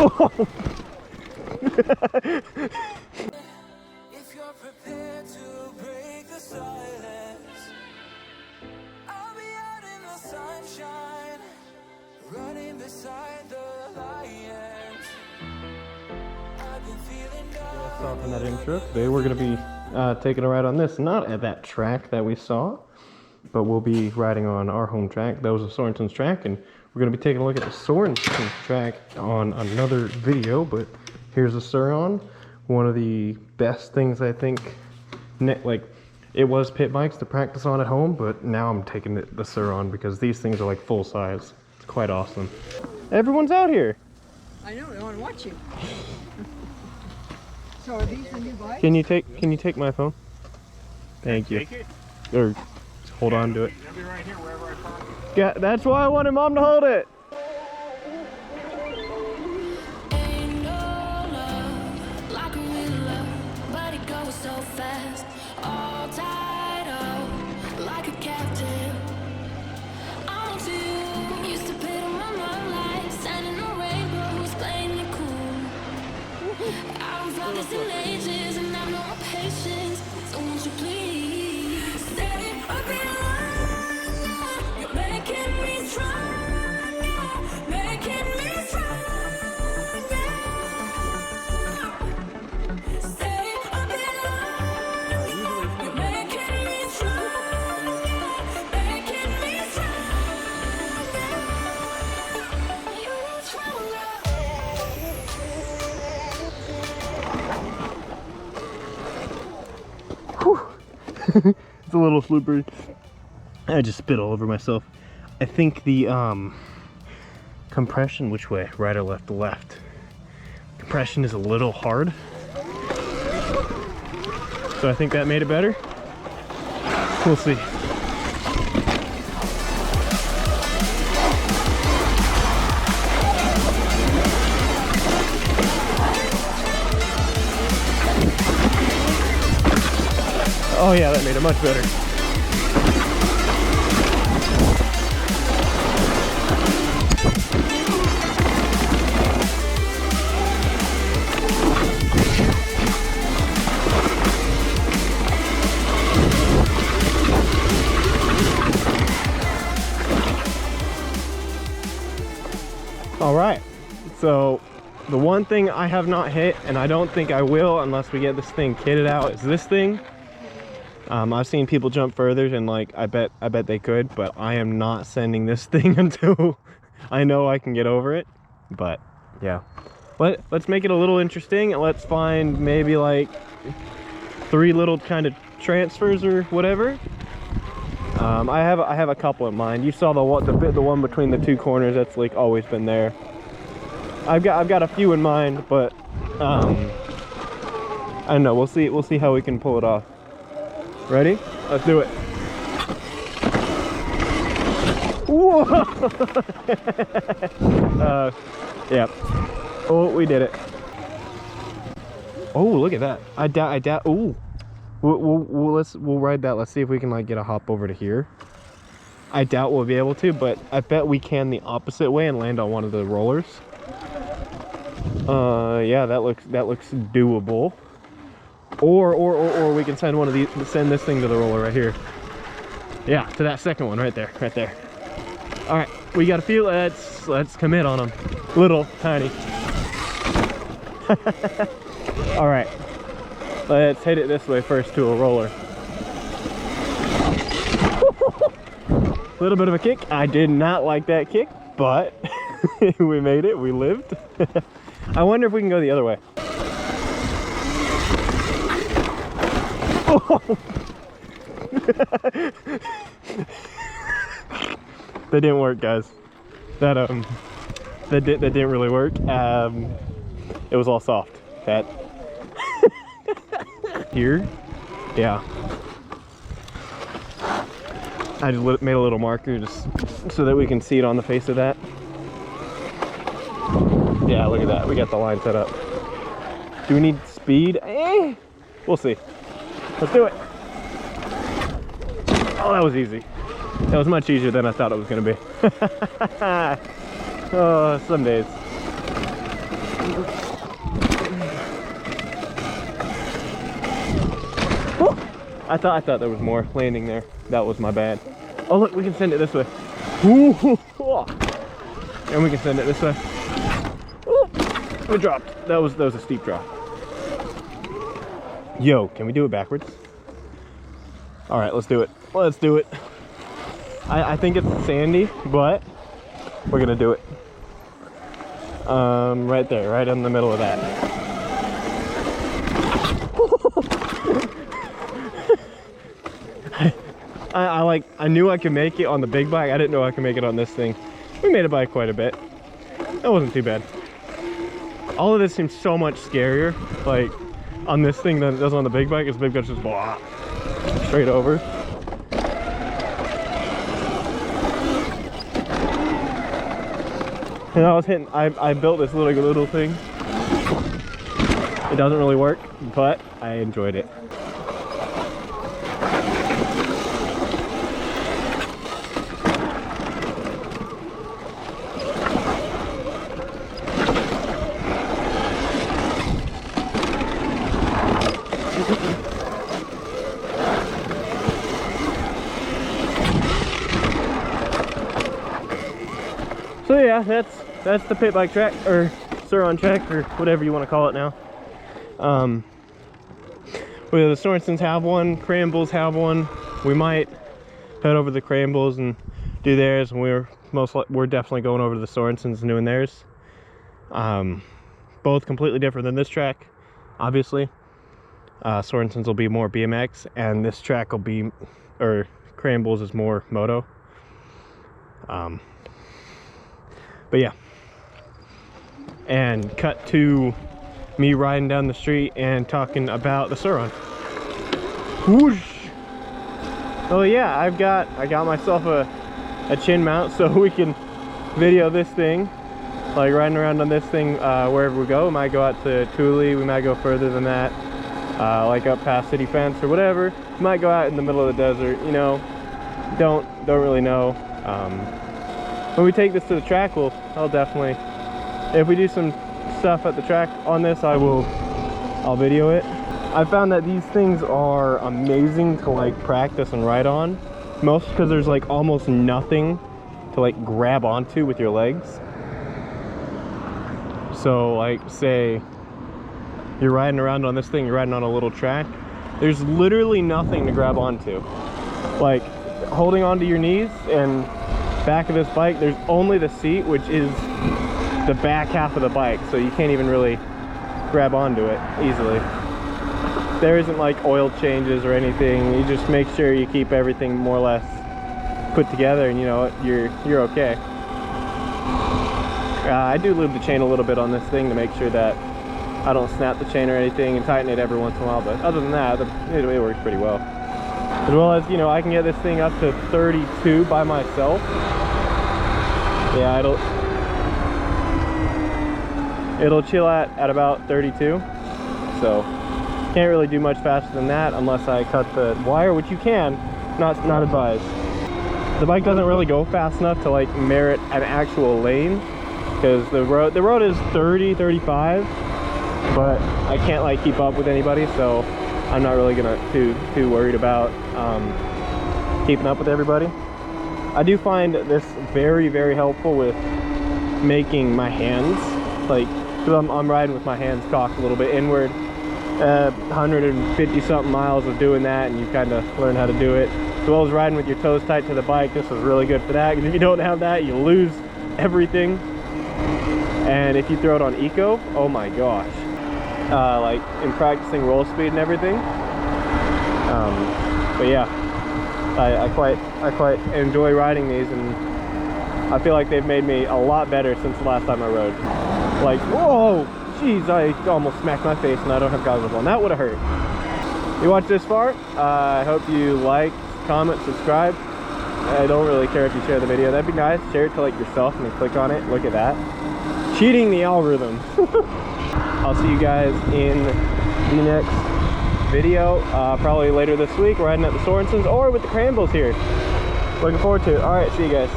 Oh. If you're prepared to break the silence, I'll be out in the sunshine, running beside the lions. I've been feeling down. Off in that intro. Today we're going to be taking a ride on this, not at that track that we saw, but we'll be riding on our home track. That was a Sorensen's track, and we're going to be taking a look at the Sorensen's track on another video. But here's the Sur-Ron, one of the best things I think. Like, it was pit bikes to practice on at home, but now I'm taking the Sur-Ron because these things are like full size. It's quite awesome. Everyone's out here. I know, they want to watch you. So are these the new bikes? Can you take my phone? Thank you. Take it? Or hold on to it. It'll be right here wherever I park it. Yeah, that's why I wanted Mom to hold it. Ain't no love like a real love, but it goes so fast. All tied up like a captain. I want you. Used to pit on my mind like standing on rainbows, playing it cool. I don't felt this in ages, and I've no patience. So won't you please set it up in line? You're making me stronger, making me stronger. Set it up in line. You're making me stronger, making me stronger. You're stronger. It's a little slippery. I just spit all over myself. I think the compression, which way? Right or left? Left. Compression is a little hard. So I think that made it better. We'll see. Oh yeah, that made it much better. All right, so the one thing I have not hit, and I don't think I will unless we get this thing kitted out, is this thing. I've seen people jump further, and like I bet they could, but I am not sending this thing until I know I can get over it. But yeah, let's make it a little interesting, and let's find maybe like 3 little kind of transfers or whatever. I have a couple in mind. You saw the one between the 2 corners. That's like always been there. I've got a few in mind, but I don't know. We'll see how we can pull it off. Ready? Let's do it. Whoa! Yeah. Oh, we did it. Oh, look at that. I doubt. Ooh. We'll ride that. Let's see if we can like get a hop over to here. I doubt we'll be able to, but I bet we can the opposite way and land on one of the rollers. Yeah, that looks doable. Or we can send this thing to the roller right here. Yeah, to that second one right there. All right, we got a few. Let's commit on them. Little, tiny. All right, let's hit it this way first to a roller. Little bit of a kick. I did not like that kick, but we made it. We lived. I wonder if we can go the other way. That didn't work, guys. That didn't really work. It was all soft. That here, yeah. I just made a little marker just so that we can see it on the face of that. Yeah, look at that. We got the line set up. Do we need speed? We'll see. Let's do it. Oh, that was easy. That was much easier than I thought it was going to be. Oh, some days. Woo! I thought there was more landing there. That was my bad. Oh look, we can send it this way. Ooh. And we can send it this way. Ooh. We dropped. That was a steep drop. Yo, can we do it backwards? All right, let's do it. Let's do it. I think it's sandy, but we're gonna do it. Right there, right in the middle of that. I knew I could make it on the big bike. I didn't know I could make it on this thing. We made it by quite a bit. That wasn't too bad. All of this seems so much scarier, like on this thing than it does on the big bike. Because the big bike's just blah, straight over. And I was hitting. I built this little thing. It doesn't really work, but I enjoyed it. So yeah, that's the pit bike track, or Sur-Ron track, or whatever you want to call it now. Well, the Sorensens have one, Cranbulls have one. We might head over to the Cranbulls and do theirs, and we're definitely going over to the Sorensens and doing theirs. Both completely different than this track, obviously. Sorensens will be more BMX, and this track will be, or Cranbulls is more moto. But yeah, and cut to me riding down the street and talking about the Sur-Ron. Whoosh! Oh yeah, I got myself a chin mount so we can video this thing, like riding around on this thing wherever we go. We might go out to Thule, we might go further than that, like up past City Fence or whatever. We might go out in the middle of the desert, you know. Don't really know. When we take this to the track, I'll definitely, if we do some stuff at the track on this, I'll video it. I found that these things are amazing to like practice and ride on, most because there's like almost nothing to like grab onto with your legs. So like say you're riding around on this thing, you're riding on a little track, there's literally nothing to grab onto. Like holding onto your knees and back of this bike, there's only the seat, which is the back half of the bike, so you can't even really grab onto it easily. There isn't like oil changes or anything. You just make sure you keep everything more or less put together, and you know you're okay. I do lube the chain a little bit on this thing to make sure that I don't snap the chain or anything, and tighten it every once in a while, but other than that, it works pretty well. As well as, you know, I can get this thing up to 32 by myself. Yeah, it'll chill at about 32. So can't really do much faster than that unless I cut the wire, which you can, not advised. The bike doesn't really go fast enough to like merit an actual lane, because the road is 30, 35, but I can't like keep up with anybody, so I'm not really too worried about keeping up with everybody. I do find this very, very helpful with making my hands, like, because I'm riding with my hands cocked a little bit inward. 150 something miles of doing that, and you kind of learn how to do it. As well as riding with your toes tight to the bike, this is really good for that, because if you don't have that, you lose everything. And if you throw it on eco, oh my gosh. Like in practicing roll speed and everything. But yeah, I quite enjoy riding these, and I feel like they've made me a lot better since the last time I rode. Like, whoa, jeez, I almost smacked my face and I don't have goggles on. That would have hurt. You watched this far, I hope you like, comment, subscribe. I don't really care if you share the video. That'd be nice. Share it to like yourself and then click on it. Look at that. Cheating the algorithm. I'll see you guys in the next video, probably later this week, riding at the Sorensens or with the Cranbulls here. Looking forward to it. All right, see you guys.